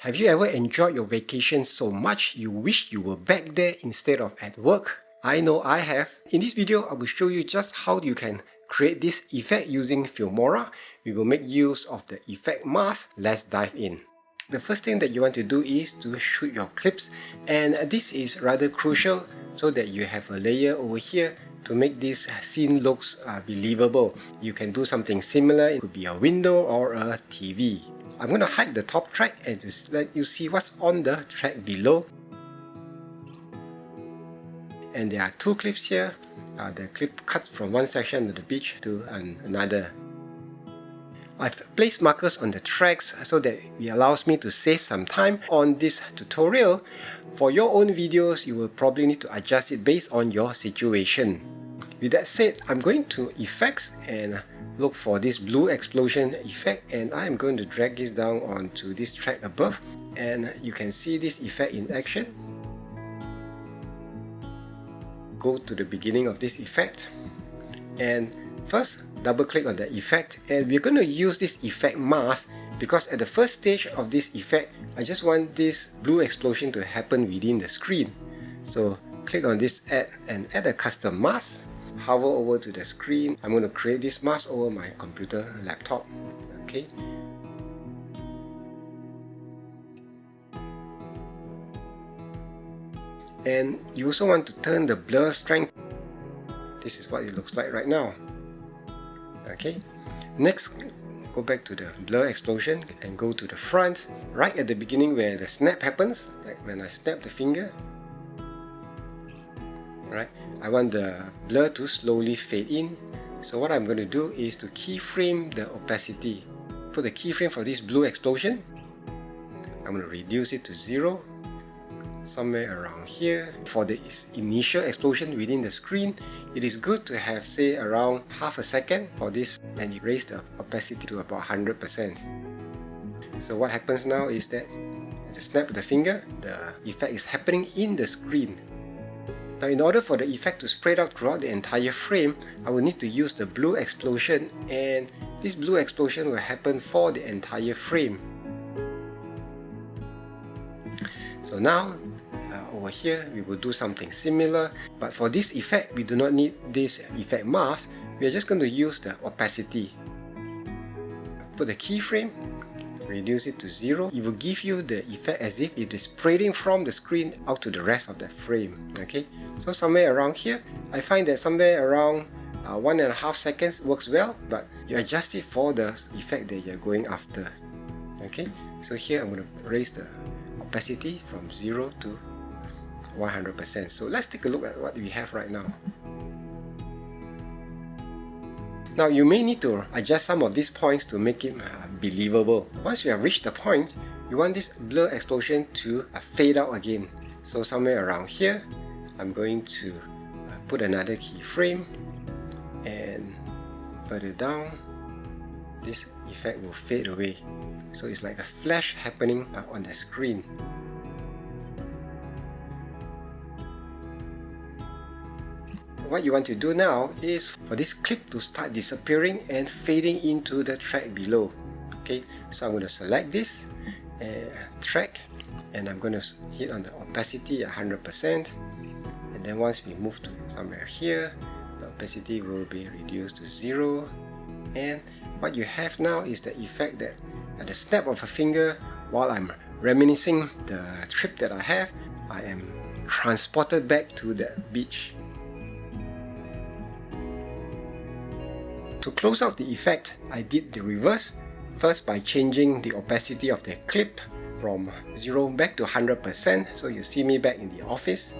Have you ever enjoyed your vacation so much you wish you were back there instead of at work? I know I have. In this video, I will show you just how you can create this effect using Filmora. We will make use of the effect mask. Let's dive in. The first thing that you want to do is to shoot your clips, and this is rather crucial so that you have a layer over here to make this scene looks believable. You can do something similar. It could be a window or a TV. I'm going to hide the top track and just let you see what's on the track below. And there are two clips here. The clip cuts from one section of the beach to another. I've placed markers on the tracks so that it allows me to save some time on this tutorial. For your own videos, you will probably need to adjust it based on your situation. With that said, I'm going to Effects and look for this blue explosion effect, and I'm going to drag this down onto this track above, and you can see this effect in action. Go to the beginning of this effect, and first double click on the effect, and we're going to use this effect mask because at the first stage of this effect, I just want this blue explosion to happen within the screen. So click on this add and add a custom mask. Hover over to the screen. I'm going to create this mask over my computer laptop. Okay. And you also want to turn the blur strength. This is what it looks like right now. Okay. Next, go back to the blur explosion and go to the front, right at the beginning where the snap happens, like when I snap the finger. Right, I want the blur to slowly fade in. So what I'm going to do is to keyframe the opacity. For the keyframe for this blue explosion, I'm going to reduce it to 0, somewhere around here. For the initial explosion within the screen, it is good to have, say, around half a second for this, and you raise the opacity to about 100%. So what happens now is that at the snap of the finger, the effect is happening in the screen. Now, in order for the effect to spread out throughout the entire frame, I will need to use the blue explosion, and this blue explosion will happen for the entire frame. So now, over here, we will do something similar, but for this effect, we do not need this effect mask. We are just going to use the opacity. For the keyframe, reduce it to 0. It will give you the effect as if it is spreading from the screen out to the rest of the frame. Okay, so somewhere around here, I find that somewhere around 1.5 seconds works well, but you adjust it for the effect that you're going after. Okay, so here I'm going to raise the opacity from 0 to 100%. So let's take a look at what we have right now. Now, you may need to adjust some of these points to make it believable. Once you have reached the point, you want this blur explosion to fade out again. So somewhere around here, I'm going to put another keyframe, and further down, this effect will fade away. So it's like a flash happening on the screen. What you want to do now is for this clip to start disappearing and fading into the track below. Okay, so I'm going to select this track, and I'm going to hit on the opacity 100%, and then once we move to somewhere here, the opacity will be reduced to 0, and what you have now is the effect that at the snap of a finger, while I'm reminiscing the trip that I have, I am transported back to the beach. To close out the effect, I did the reverse, first by changing the opacity of the clip from 0 back to 100%, so you see me back in the office.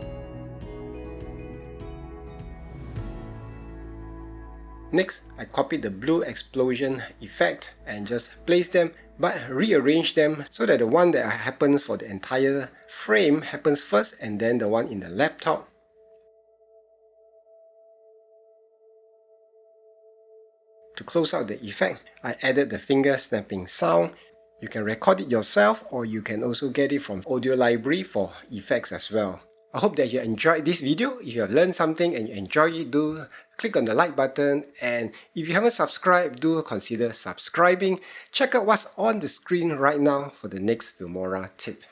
Next, I copied the blue explosion effect and just placed them, but rearrange them so that the one that happens for the entire frame happens first, and then the one in the laptop. To close out the effect, I added the finger snapping sound. You can record it yourself, or you can also get it from audio library for effects as well. I hope that you enjoyed this video. If you have learned something and you enjoy it, do click on the like button, and if you haven't subscribed, do consider subscribing. Check out what's on the screen right now for the next Filmora tip.